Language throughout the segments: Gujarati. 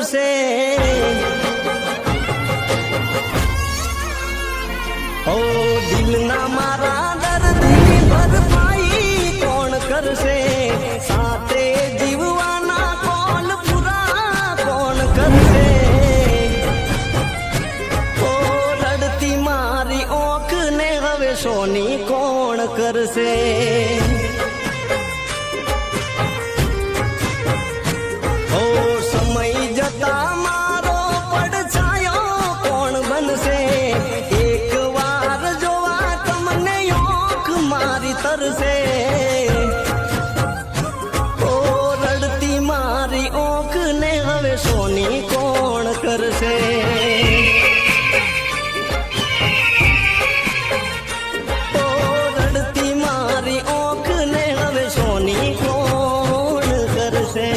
કરશે ઓ દિલના મારા દર્દની ભરપાઈ કોણ કરશે સાથે જીવવાના કોલ પૂરા કોણ કરશે ઓ રડતી મારી ઓંખ ને હવે સોની કોણ કરશે ઓ સમય જતા મારો પડછાયો કોણ બનશે એક વાર જોવા તમને ઓંખ મારી તરસે ઓ રડતી મારી ઓંખ ને હવે સોની કોણ કરશે ઓ રડતી મારી ઓંખ ને હવે સોની કોણ કરશે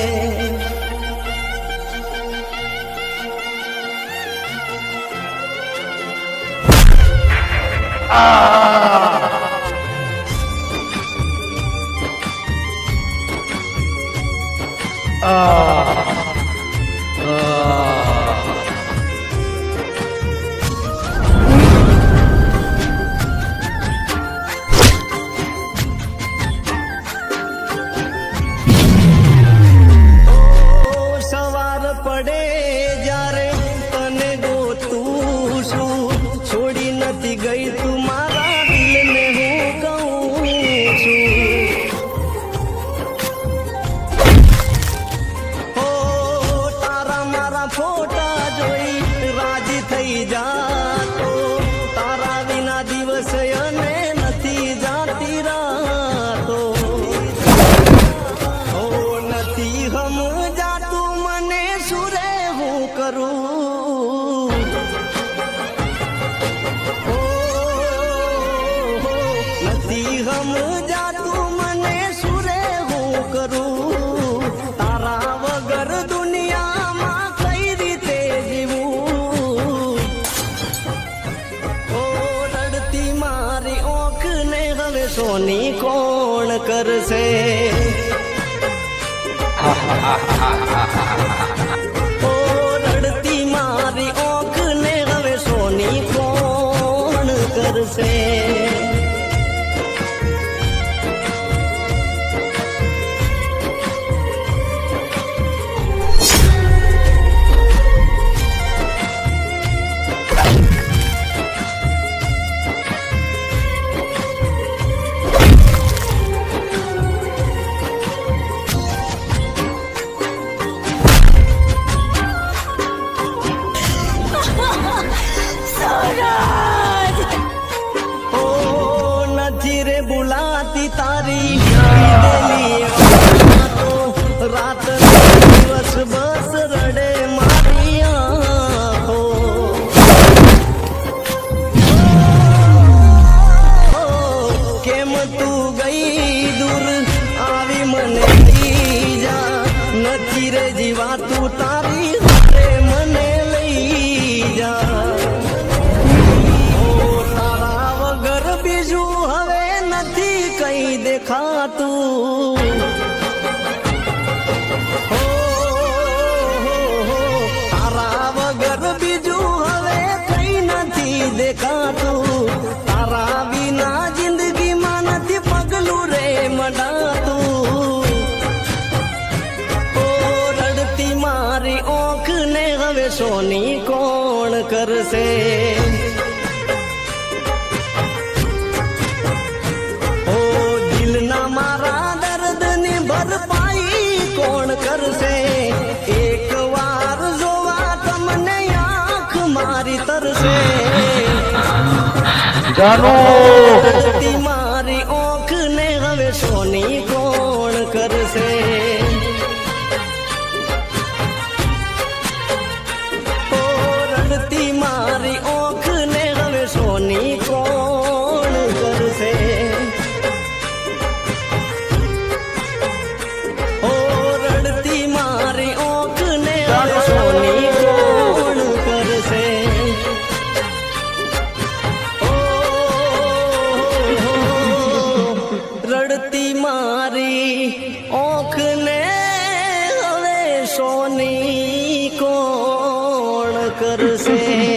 સવાર પડે જ્યારે તને ગોતું છું છોડી નથી ગઈ તું મારા દિલને હું કહું છું હો તારા મારા ફોટા જોઈ રાજી થઈ જાતો તારા વિના દિવસ અને નથી જાતી રાતો હો નથી સમજાતું મને સુરે હું કરું નથી સમજાતું મને સુરે હું કરું તારા વગર દુનિયામાં કઈ રીતે જીવું ઓ રડતી મારી ઓંખ ને હવે સોની કોણ કરશે ઓ રડતી મારી ઓંખ ને હવે સોની કોણ કરશે ઓ નથી રે બુલાતી તારી દીદેલી વાતો રાત દિવસ બસ રડે મારી આંખો કેમ તું ગઈ દૂર આવી મને લઈ જા નથી રે જીવાતું તારી હારે મને લઈ જા બીજું હવે નથી કઈ દેખાતું તારા વગર બીજું હવે કઈ નથી દેખાતું તારા વિના જિંદગીમાં નથી પગલું રે મડાતું ઓ રડતી મારી ઓંખ ને હવે સોની કોણ કરશે મારા દર્દની ભરપાઈ કોણ કરશે એક વાર જોવા તમને આંખ મારી તરસે રડતી મારી ઓંખ ને હવે સોની કોણ કરશે ઓ રડતી મારી ઓંખ ને હવે સોની કોણ કરશે રડતી મારી ઓંખ રે